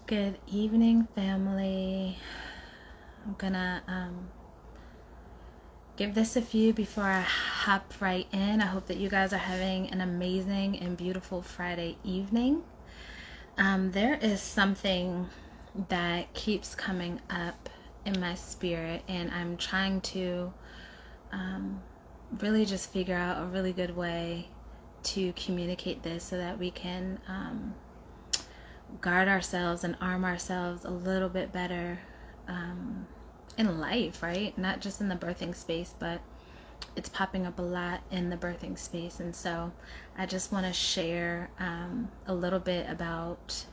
Good evening, family. I'm gonna give this a few before I hop right in. I hope that you guys are having an amazing and beautiful Friday evening. There is something that keeps coming up in my spirit, and I'm trying to really just figure out a really good way to communicate this so that we can guard ourselves and arm ourselves a little bit better in life, right? Not just in the birthing space, but it's popping up a lot in the birthing space. And so I just want to share a little bit about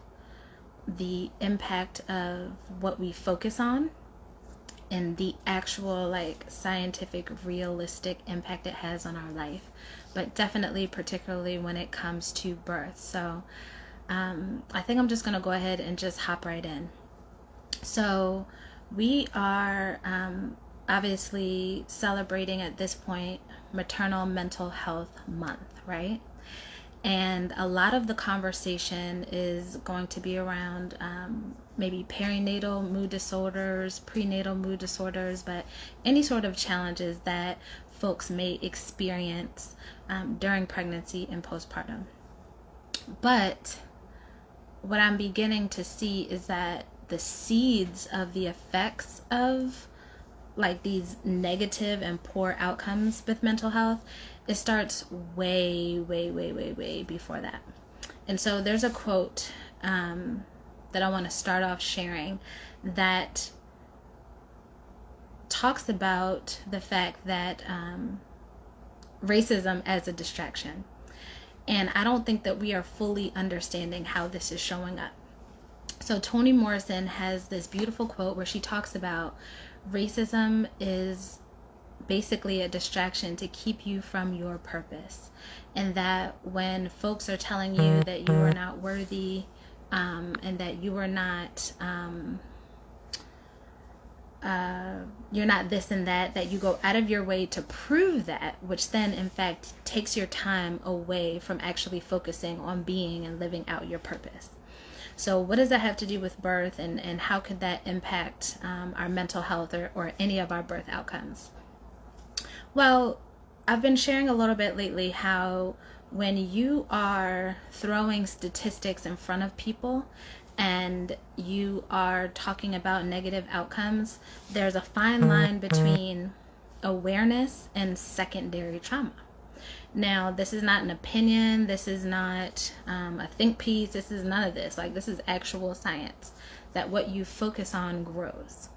the impact of what we focus on and the actual scientific realistic impact it has on our life, but definitely particularly when it comes to birth. So I think I'm just going to go ahead and just hop right in. So we are obviously celebrating at this point Maternal Mental Health Month, right? And a lot of the conversation is going to be around maybe perinatal mood disorders, prenatal mood disorders, but any sort of challenges that folks may experience during pregnancy and postpartum. But what I'm beginning to see is that the seeds of the effects of these negative and poor outcomes with mental health, it starts way before that. And so there's a quote that I want to start off sharing that talks about the fact that racism as a distraction. And I don't think that we are fully understanding how this is showing up. So Toni Morrison has this beautiful quote where she talks about racism is basically a distraction to keep you from your purpose. And that when folks are telling you that you are not worthy and that you are not you're not this and that you go out of your way to prove that, which then in fact takes your time away from actually focusing on being and living out your purpose. So what does that have to do with birth, and how could that impact our mental health or any of our birth outcomes? Well, I've been sharing a little bit lately how when you are throwing statistics in front of people and you are talking about negative outcomes, there's a fine line between awareness and secondary trauma. Now, this is not an opinion. This is not a think piece. This is none of this. This is actual science, that what you focus on grows.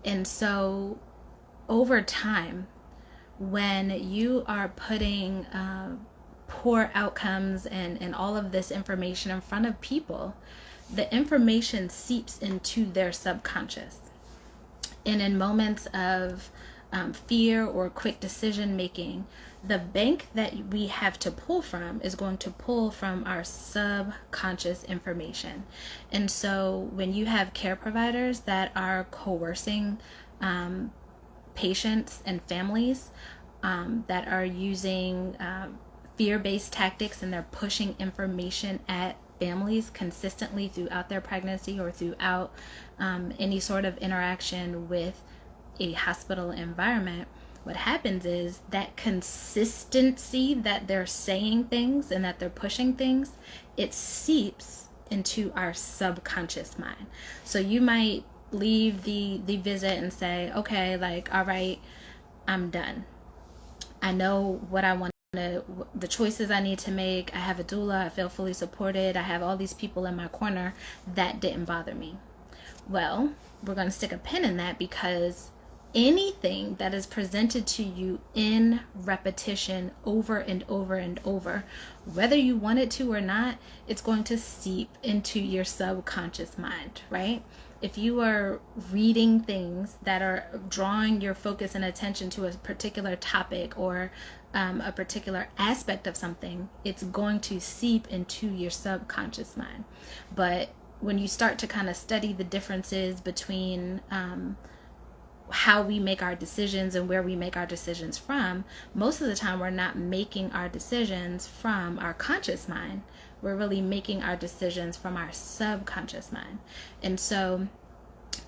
And so over time, when you are putting poor outcomes and all of this information in front of people, the information seeps into their subconscious. And in moments of fear or quick decision making, the bank that we have to pull from is going to pull from our subconscious information. And so when you have care providers that are coercing patients and families that are using fear-based tactics, and they're pushing information at families consistently throughout their pregnancy or throughout any sort of interaction with a hospital environment, what happens is that consistency that they're saying things and that they're pushing things, it seeps into our subconscious mind. So you might leave the visit and say, okay, all right, I'm done. I know what I want to, the choices I need to make. I have a doula. I feel fully supported. I have all these people in my corner. That didn't bother me. Well, we're going to stick a pin in that, because anything that is presented to you in repetition over and over and over, whether you want it to or not, it's going to seep into your subconscious mind, right? If you are reading things that are drawing your focus and attention to a particular topic or a particular aspect of something, it's going to seep into your subconscious mind. But when you start to kind of study the differences between how we make our decisions and where we make our decisions from, most of the time we're not making our decisions from our conscious mind. We're really making our decisions from our subconscious mind. And so,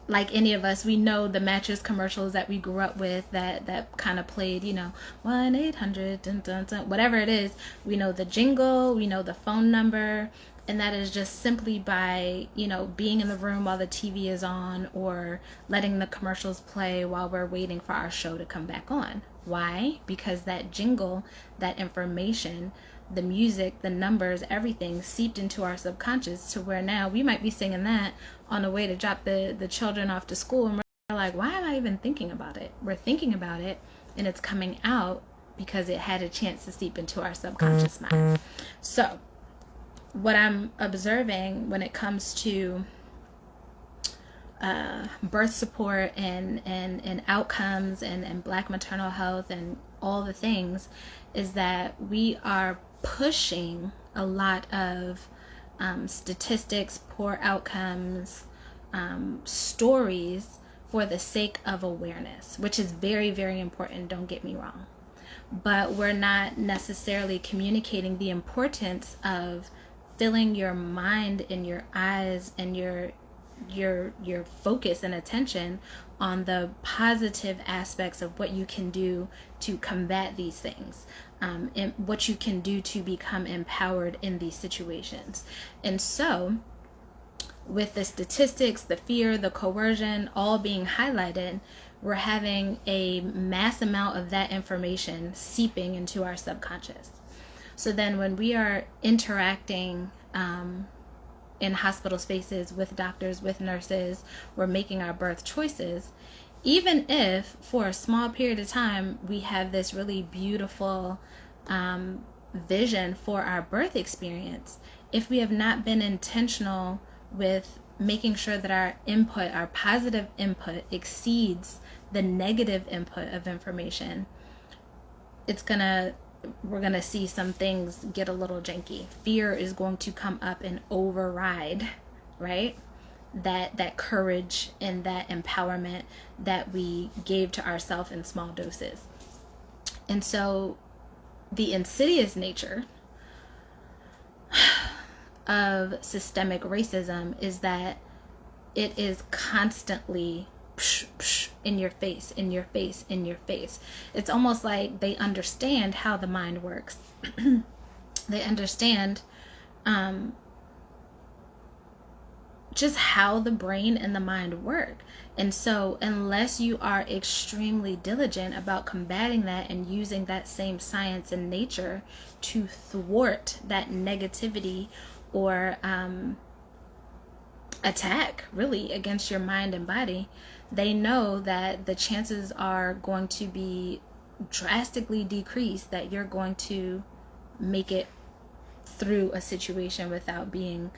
like any of us, we know the mattress commercials that we grew up with that kind of played, 1-800 dun, dun, dun, whatever it is. We know the jingle, we know the phone number, and that is just simply by, being in the room while the TV is on, or letting the commercials play while we're waiting for our show to come back on. Why? Because that jingle, that information, the music, the numbers, everything seeped into our subconscious, to where now we might be singing that on the way to drop the children off to school, and we're like, why am I even thinking about it? We're thinking about it, and it's coming out because it had a chance to seep into our subconscious mind. So what I'm observing when it comes to birth support and outcomes and Black maternal health and all the things is that we are pushing a lot of statistics, poor outcomes, stories for the sake of awareness, which is very, very important, don't get me wrong. But we're not necessarily communicating the importance of filling your mind and your eyes and your focus and attention on the positive aspects of what you can do to combat these things, and what you can do to become empowered in these situations. And so with the statistics, the fear, the coercion all being highlighted, we're having a mass amount of that information seeping into our subconscious. So then when we are interacting in hospital spaces with doctors, with nurses, we're making our birth choices, even if for a small period of time we have this really beautiful vision for our birth experience, if we have not been intentional with making sure that our input, our positive input, exceeds the negative input of information, we're gonna see some things get a little janky. Fear is going to come up and override, right? That courage and that empowerment that we gave to ourselves in small doses. And so the insidious nature of systemic racism is that it is constantly in your face, in your face, in your face. It's almost like they understand how the mind works. They understand just how the brain and the mind work. And so unless you are extremely diligent about combating that and using that same science and nature to thwart that negativity or attack really against your mind and body, they know that the chances are going to be drastically decreased that you're going to make it through a situation without being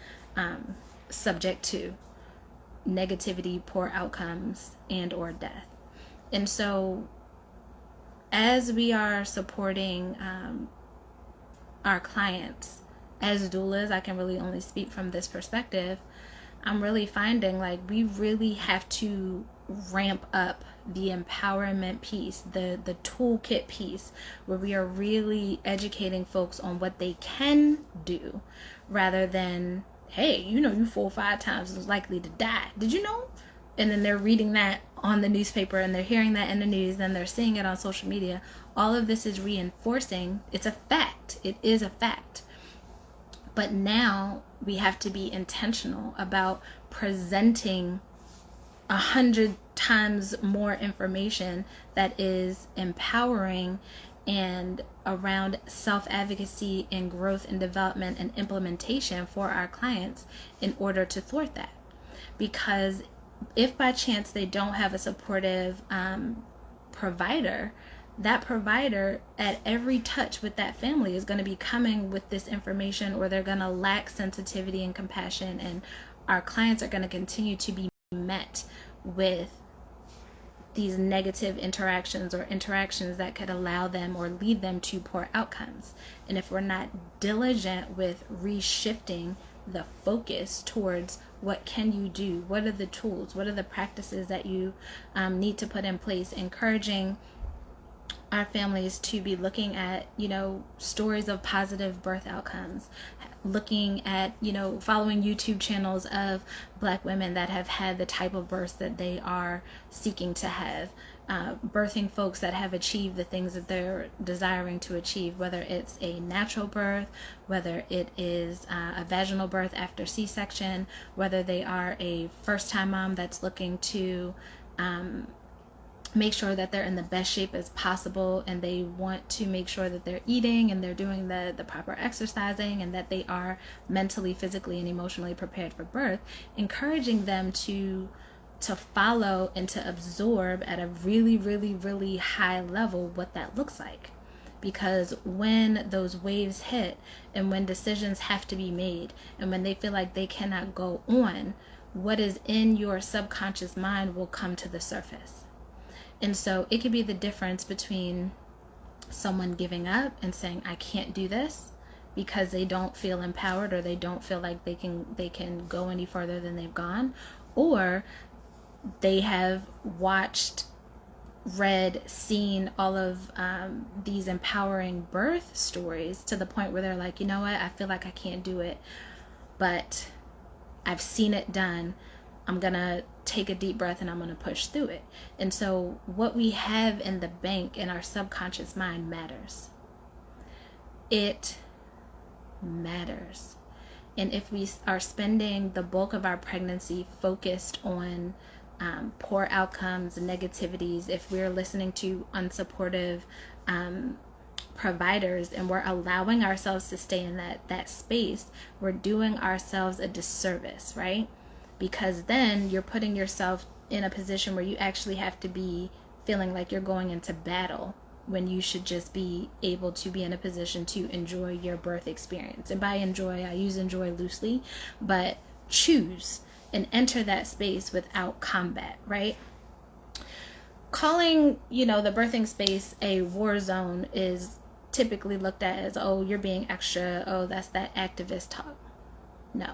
subject to negativity, poor outcomes, and or death. And so as we are supporting our clients as doulas, I can really only speak from this perspective. I'm really finding like we really have to ramp up the empowerment piece, the toolkit piece, where we are really educating folks on what they can do, rather than, hey, you 4 or 5 times is likely to die. Did you know? And then they're reading that on the newspaper, and they're hearing that in the news, and they're seeing it on social media. All of this is reinforcing. It's a fact. It is a fact. But now we have to be intentional about presenting 100 times more information that is empowering and around self-advocacy and growth and development and implementation for our clients in order to thwart that. Because if by chance they don't have a supportive provider, that provider at every touch with that family is going to be coming with this information, or they're going to lack sensitivity and compassion, and our clients are going to continue to be met with these negative interactions or interactions that could allow them or lead them to poor outcomes. And if we're not diligent with reshifting, the focus towards what can you do, what are the tools, what are the practices that you need to put in place, encouraging our families to be looking at, stories of positive birth outcomes, looking at, following YouTube channels of Black women that have had the type of births that they are seeking to have, birthing folks that have achieved the things that they're desiring to achieve, whether it's a natural birth, whether it is a vaginal birth after C-section, whether they are a first-time mom that's looking to make sure that they're in the best shape as possible, and they want to make sure that they're eating and they're doing the proper exercising, and that they are mentally, physically, and emotionally prepared for birth, encouraging them to follow and to absorb at a really, really, really high level what that looks like. Because when those waves hit, and when decisions have to be made, and when they feel like they cannot go on, what is in your subconscious mind will come to the surface. And so it could be the difference between someone giving up and saying, I can't do this, because they don't feel empowered, or they don't feel like they can go any further than they've gone, or they have watched, read, seen all of these empowering birth stories to the point where they're like, you know what, I feel like I can't do it, but I've seen it done. I'm gonna take a deep breath and I'm gonna push through it. And so what we have in the bank in our subconscious mind matters. It matters. And if we are spending the bulk of our pregnancy focused on poor outcomes, negativities, if we're listening to unsupportive providers, and we're allowing ourselves to stay in that space, we're doing ourselves a disservice, right? Because then you're putting yourself in a position where you actually have to be feeling like you're going into battle, when you should just be able to be in a position to enjoy your birth experience. And by enjoy, I use enjoy loosely, but choose and enter that space without combat, right? Calling, the birthing space a war zone is typically looked at as, oh, you're being extra, oh, that's that activist talk. No.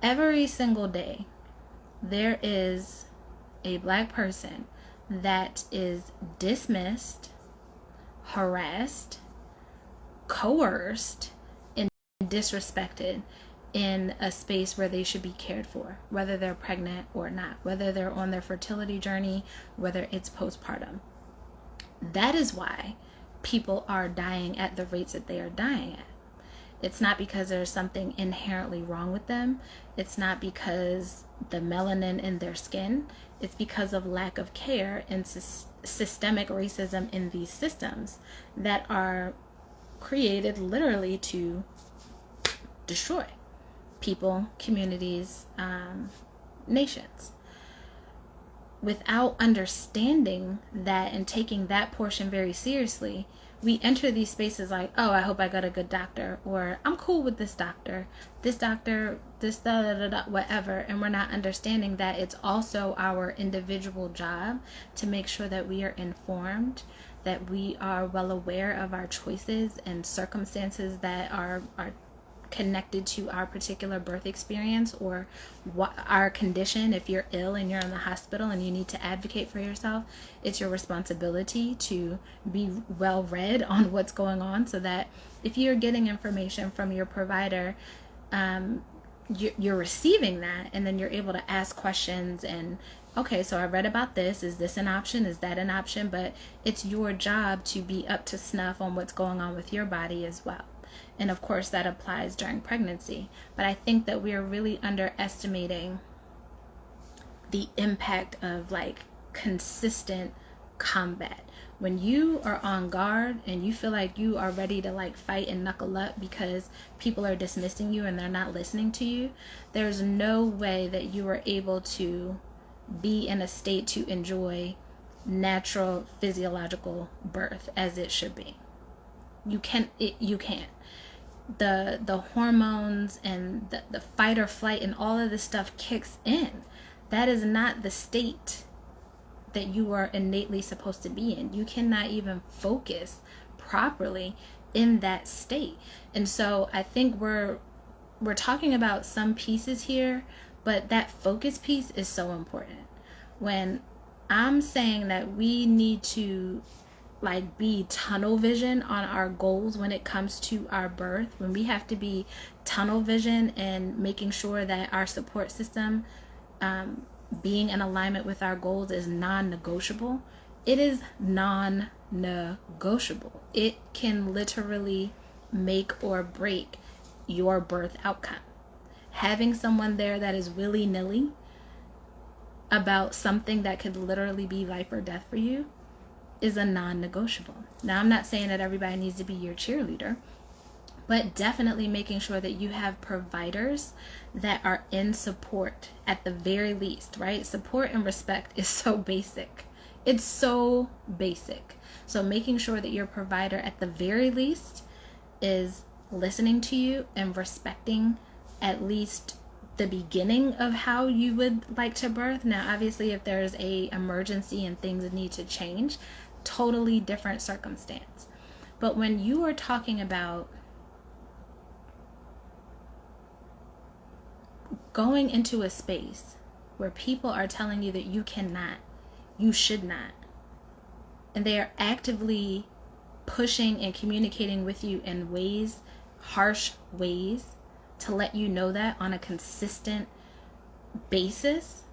Every single day, there is a Black person that is dismissed, harassed, coerced, and disrespected in a space where they should be cared for, whether they're pregnant or not, whether they're on their fertility journey, whether it's postpartum. That is why people are dying at the rates that they are dying at. It's not because there's something inherently wrong with them. It's not because the melanin in their skin. It's because of lack of care and systemic racism in these systems that are created literally to destroy people, communities, nations. Without understanding that and taking that portion very seriously, we enter these spaces like, oh, I hope I got a good doctor, or I'm cool with this doctor, this da da da, whatever. And we're not understanding that it's also our individual job to make sure that we are informed, that we are well aware of our choices and circumstances that are connected to our particular birth experience or our condition. If you're ill and you're in the hospital and you need to advocate for yourself, it's your responsibility to be well read on what's going on, so that if you're getting information from your provider, you're receiving that, and then you're able to ask questions and, okay, so I read about this. Is this an option? Is that an option? But it's your job to be up to snuff on what's going on with your body as well. And of course that applies during pregnancy. But I think that we are really underestimating the impact of consistent combat. When you are on guard and you feel like you are ready to fight and knuckle up because people are dismissing you and they're not listening to you, there's no way that you are able to be in a state to enjoy natural physiological birth as it should be. You can't. The hormones and the fight or flight and all of this stuff kicks in. That is not the state that you are innately supposed to be in. You cannot even focus properly in that state. And so I think we're we're talking about some pieces here, but that focus piece is so important. When I'm saying that we need to like be tunnel vision on our goals when it comes to our birth, when we have to be tunnel vision and making sure that our support system being in alignment with our goals is non-negotiable, it is non-negotiable. It can literally make or break your birth outcome. Having someone there that is willy-nilly about something that could literally be life or death for you is a non-negotiable. Now, I'm not saying that everybody needs to be your cheerleader, but definitely making sure that you have providers that are in support at the very least, right? Support and respect is so basic. It's so basic. So making sure that your provider at the very least is listening to you and respecting at least the beginning of how you would like to birth. Now, obviously, if there's a emergency and things need to change, totally different circumstance. But when you are talking about going into a space where people are telling you that you cannot, you should not, and they are actively pushing and communicating with you in ways, harsh ways, to let you know that on a consistent basis,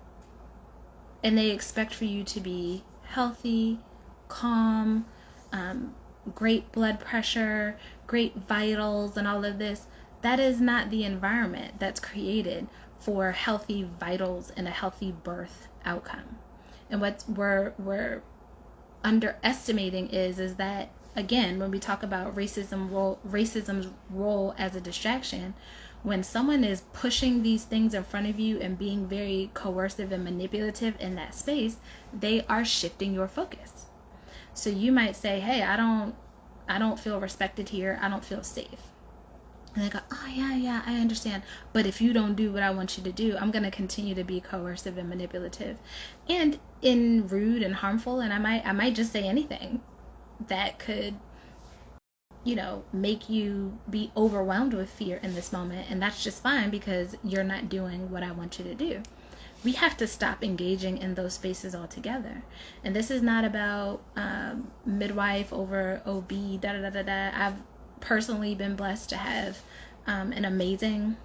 and they expect for you to be healthy, calm, great blood pressure, great vitals, and all of this, that is not the environment that's created for healthy vitals and a healthy birth outcome. And what we're underestimating is that, again, when we talk about racism's role as a distraction, when someone is pushing these things in front of you and being very coercive and manipulative in that space, they are shifting your focus. So you might say, hey, I don't feel respected here. I don't feel safe. And they go, oh, yeah, I understand. But if you don't do what I want you to do, I'm going to continue to be coercive and manipulative and rude and harmful. And I might just say anything that could, make you be overwhelmed with fear in this moment. And that's just fine because you're not doing what I want you to do. We have to stop engaging in those spaces altogether. And this is not about midwife over OB, I've personally been blessed to have an amazing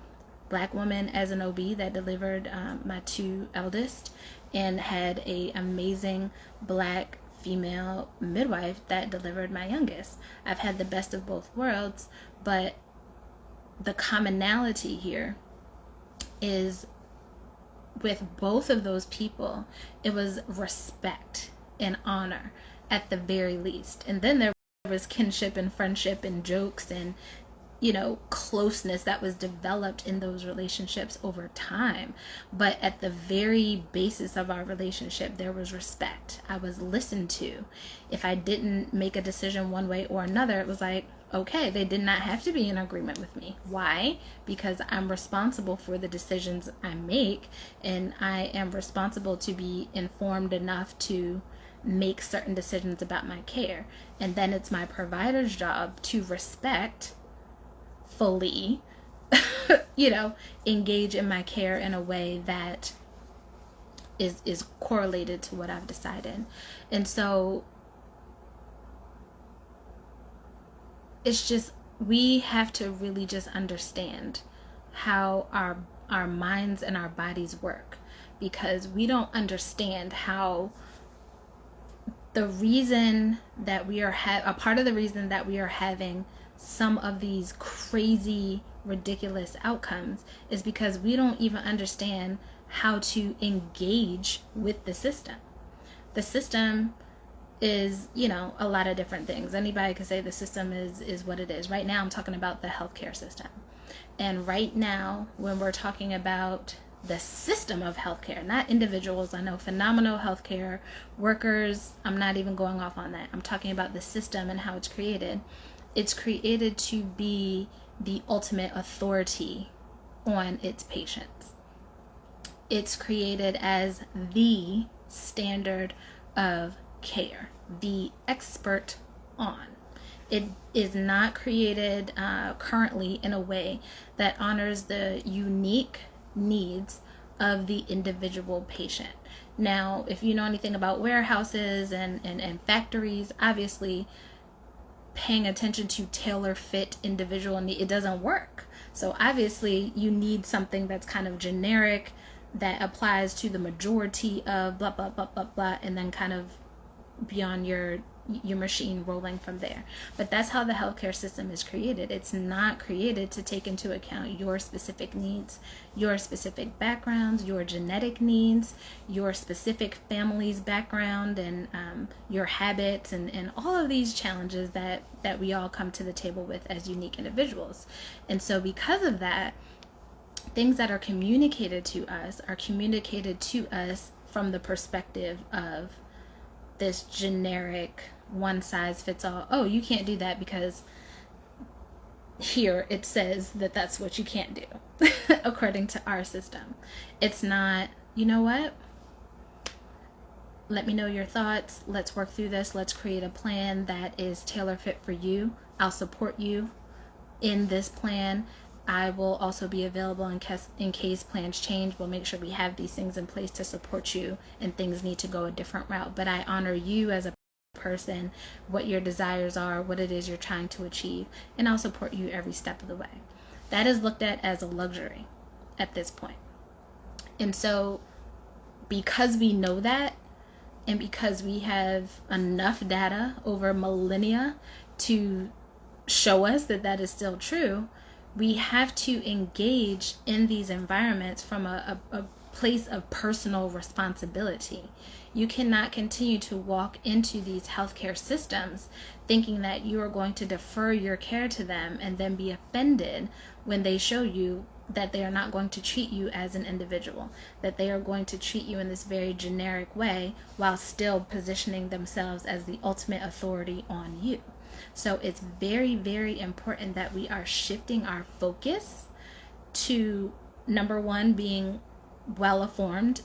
Black woman as an OB that delivered my two eldest, and had a amazing Black female midwife that delivered my youngest. I've had the best of both worlds, but the commonality here is with both of those people, it was respect and honor at the very least. And then there was kinship and friendship and jokes and, closeness that was developed in those relationships over time. But at the very basis of our relationship, there was respect. I was listened to. If I didn't make a decision one way or another, it was like, okay, they did not have to be in agreement with me. Why? Because I'm responsible for the decisions I make, and I am responsible to be informed enough to make certain decisions about my care. And then it's my provider's job to respect fully, engage in my care in a way that is correlated to what I've decided. And so it's just, we have to really just understand how our minds and our bodies work, because we don't understand how the reason that we are a part of the reason that we are having some of these crazy, ridiculous outcomes is because we don't even understand how to engage with the system. The system is, a lot of different things. Anybody could say the system is what it is. Right now, I'm talking about the healthcare system. And right now, when we're talking about the system of healthcare, not individuals. I know phenomenal healthcare workers, I'm not even going off on that. I'm talking about the system and how it's created. It's created to be the ultimate authority on its patients. It's created as the standard of care, the expert on. It is not created currently in a way that honors the unique needs of the individual patient. Now, if you know anything about warehouses and factories, obviously paying attention to tailor fit individual need, it doesn't work. So obviously you need something that's kind of generic that applies to the majority of blah blah blah blah blah, and then kind of beyond your machine rolling from there. But that's how the healthcare system is created. It's not created to take into account your specific needs, your specific backgrounds, your genetic needs, your specific family's background, and your habits, and all of these challenges that we all come to the table with as unique individuals. And so because of that, things that are communicated to us from the perspective of this generic one size fits all. Oh, you can't do that because here it says that that's what you can't do according to our system. It's not, you know what? Let me know your thoughts. Let's work through this. Let's create a plan that is tailor fit for you. I'll support you in this plan. I will also be available in case plans change. We'll make sure we have these things in place to support you and things need to go a different route. But I honor you as a person, what your desires are, what it is you're trying to achieve, and I'll support you every step of the way. That is looked at as a luxury at this point. And so because we know that, and because we have enough data over millennia to show us that that is still true, we have to engage in these environments from a place of personal responsibility. You cannot continue to walk into these healthcare systems thinking that you are going to defer your care to them and then be offended when they show you that they are not going to treat you as an individual, that they are going to treat you in this very generic way while still positioning themselves as the ultimate authority on you. So it's very, very important that we are shifting our focus to, number one, being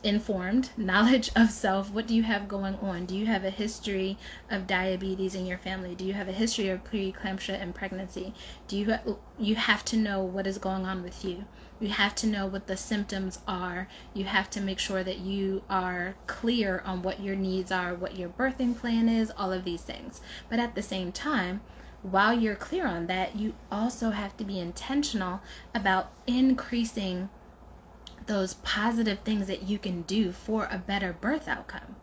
informed, knowledge of self. What do you have going on? Do you have a history of diabetes in your family? Do you have a history of preeclampsia and pregnancy? You have to know what is going on with you. You have to know what the symptoms are. You have to make sure that you are clear on what your needs are, what your birthing plan is, all of these things. But at the same time, while you're clear on that, you also have to be intentional about increasing those positive things that you can do for a better birth outcome.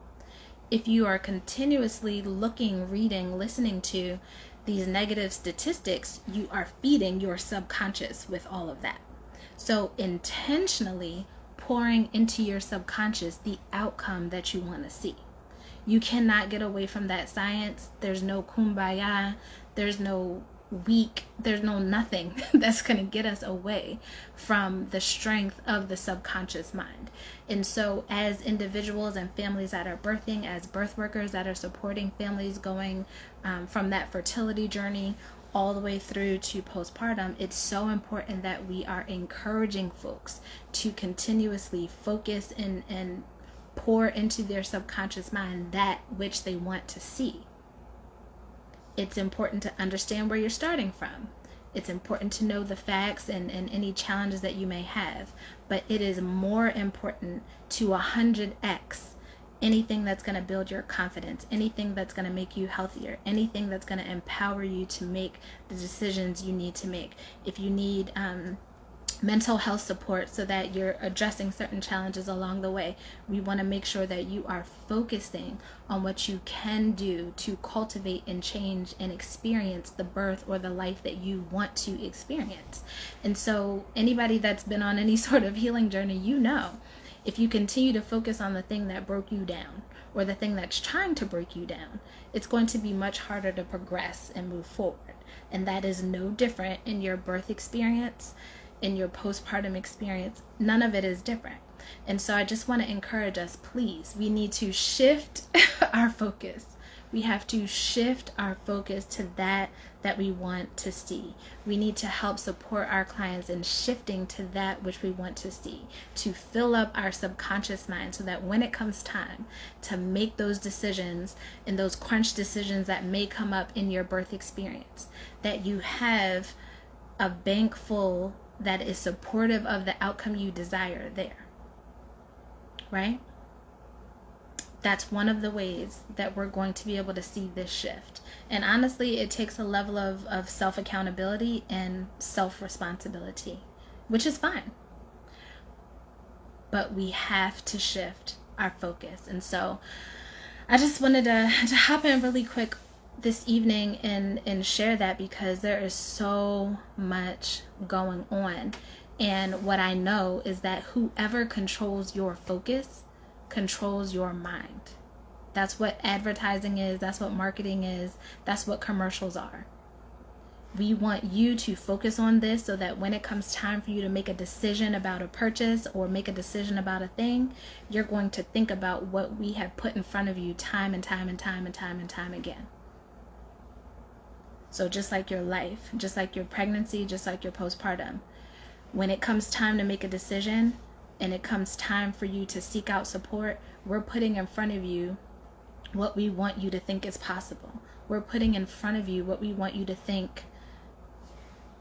If you are continuously looking, reading, listening to these negative statistics, you are feeding your subconscious with all of that. So intentionally pouring into your subconscious the outcome that you want to see. You cannot get away from that science. There's no kumbaya. There's no there's no nothing that's going to get us away from the strength of the subconscious mind. And so as individuals and families that are birthing, as birth workers that are supporting families going from that fertility journey all the way through to postpartum, it's so important that we are encouraging folks to continuously focus and pour into their subconscious mind that which they want to see. It's important to understand where you're starting from. It's important to know the facts and any challenges that you may have. But it is more important to 100x anything that's going to build your confidence, anything that's going to make you healthier, anything that's going to empower you to make the decisions you need to make. If you need mental health support so that you're addressing certain challenges along the way, we want to make sure that you are focusing on what you can do to cultivate and change and experience the birth or the life that you want to experience. And so anybody that's been on any sort of healing journey, you know, if you continue to focus on the thing that broke you down or the thing that's trying to break you down, it's going to be much harder to progress and move forward. And that is no different in your birth experience, in your postpartum experience. None of it is different. And so I just want to encourage us, please, we need to shift our focus We have to shift our focus to that we want to see. We need to help support our clients in shifting to that which we want to see, to fill up our subconscious mind so that when it comes time to make those decisions and those crunch decisions that may come up in your birth experience, that you have a bank full that is supportive of the outcome you desire there, right? That's one of the ways that we're going to be able to see this shift. And honestly, it takes a level of self-accountability and self-responsibility, which is fine. But we have to shift our focus. And so I just wanted to hop in really quick this evening and share that, because there is so much going on. And what I know is that whoever controls your focus controls your mind. That's what advertising is. That's what marketing is. That's what commercials are. We want you to focus on this so that when it comes time for you to make a decision about a purchase or make a decision about a thing, you're going to think about what we have put in front of you time and time and time and time and time again. So just like your life, just like your pregnancy, just like your postpartum, when it comes time to make a decision and it comes time for you to seek out support, we're putting in front of you what we want you to think is possible. We're putting in front of you what we want you to think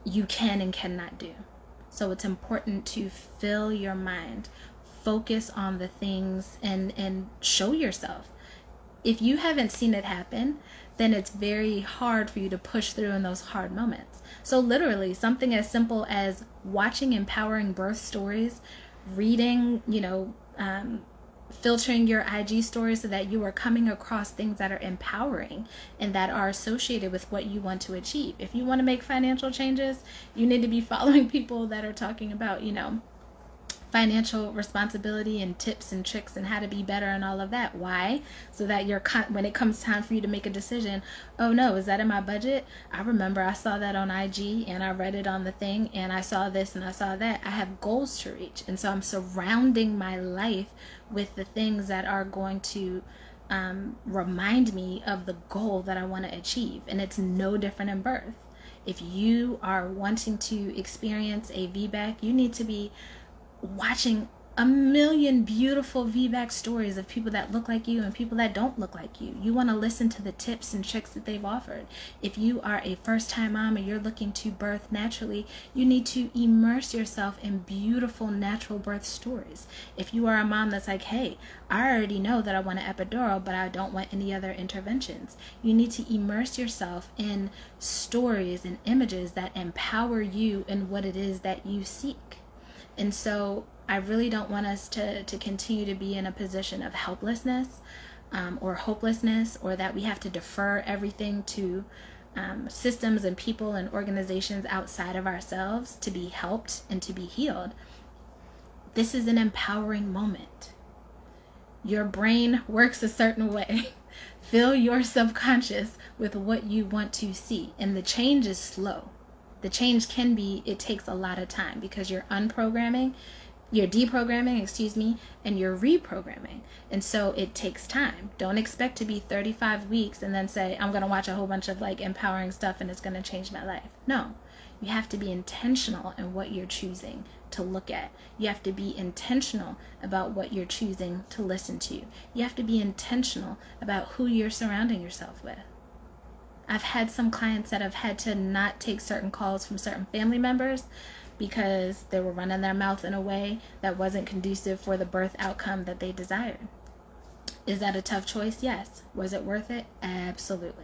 you can and cannot do. So it's important to fill your mind, focus on the things, and show yourself. If you haven't seen it happen, then it's very hard for you to push through in those hard moments. So literally, something as simple as watching empowering birth stories, reading, filtering your IG stories so that you are coming across things that are empowering and that are associated with what you want to achieve. If you want to make financial changes, you need to be following people that are talking about, financial responsibility and tips and tricks and how to be better and all of that. Why? So that when it comes time for you to make a decision, oh no, is that in my budget? I remember I saw that on IG and I read it on the thing and I saw this and I saw that. I have goals to reach. And so I'm surrounding my life with the things that are going to remind me of the goal that I want to achieve. And it's no different in birth. If you are wanting to experience a VBAC, you need to be watching a million beautiful VBAC stories of people that look like you and people that don't look like you. You want to listen to the tips and tricks that they've offered. If you are a first-time mom and you're looking to birth naturally, you need to immerse yourself in beautiful natural birth stories. If you are a mom that's like, hey, I already know that I want an epidural, but I don't want any other interventions, you need to immerse yourself in stories and images that empower you in what it is that you seek. And so I really don't want us to continue to be in a position of helplessness or hopelessness, or that we have to defer everything to systems and people and organizations outside of ourselves to be helped and to be healed. This is an empowering moment. Your brain works a certain way. Fill your subconscious with what you want to see. And the change is slow. The change it takes a lot of time, because you're deprogramming, and you're reprogramming. And so it takes time. Don't expect to be 35 weeks and then say, I'm going to watch a whole bunch of empowering stuff and it's going to change my life. No, you have to be intentional in what you're choosing to look at. You have to be intentional about what you're choosing to listen to. You have to be intentional about who you're surrounding yourself with. I've had some clients that have had to not take certain calls from certain family members because they were running their mouth in a way that wasn't conducive for the birth outcome that they desired. Is that a tough choice? Yes. Was it worth it? Absolutely.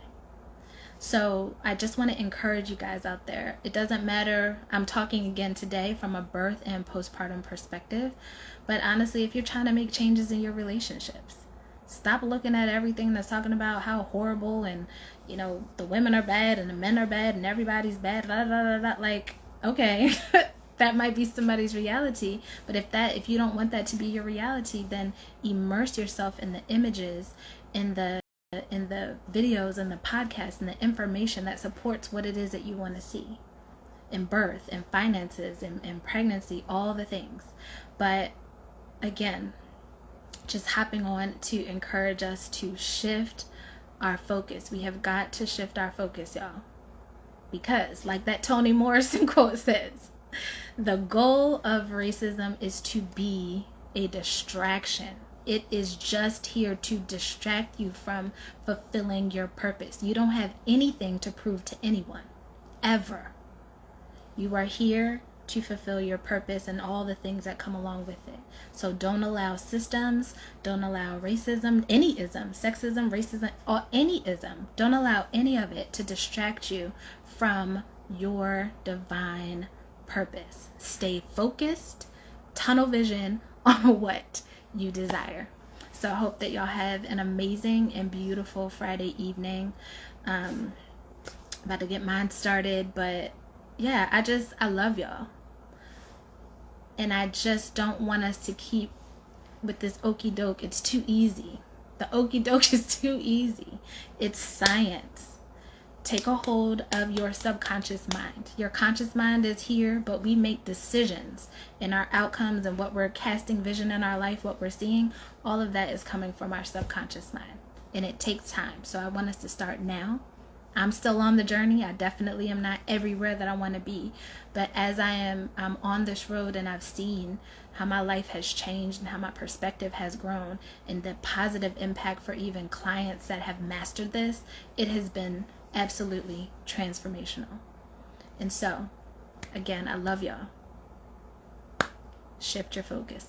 So I just want to encourage you guys out there. It doesn't matter. I'm talking again today from a birth and postpartum perspective. But honestly, if you're trying to make changes in your relationships, stop looking at everything that's talking about how horrible and, the women are bad and the men are bad and everybody's bad. Blah, blah, blah, blah. Okay, that might be somebody's reality. But if you don't want that to be your reality, then immerse yourself in the images, in the videos and the podcasts and the information that supports what it is that you want to see in birth and finances and pregnancy, all the things. But again, just hopping on to encourage us to shift our focus. We have got to shift our focus, y'all. Because, like that Toni Morrison quote says, the goal of racism is to be a distraction. It is just here to distract you from fulfilling your purpose. You don't have anything to prove to anyone, ever. You are here to fulfill your purpose and all the things that come along with it. So don't allow systems, don't allow racism, any ism, sexism, racism, or any ism. Don't allow any of it to distract you from your divine purpose. Stay focused, tunnel vision on what you desire. So I hope that y'all have an amazing and beautiful Friday evening. About to get mine started, but yeah, I love y'all. And I just don't want us to keep with this okie doke. It's too easy. The okie doke is too easy. It's science. Take a hold of your subconscious mind. Your conscious mind is here, but we make decisions in our outcomes and what we're casting vision in our life, what we're seeing. All of that is coming from our subconscious mind. And it takes time. So I want us to start now. I'm still on the journey. I definitely am not everywhere that I want to be. But as I'm on this road and I've seen how my life has changed and how my perspective has grown and the positive impact for even clients that have mastered this, it has been absolutely transformational. And so, again, I love y'all. Shift your focus.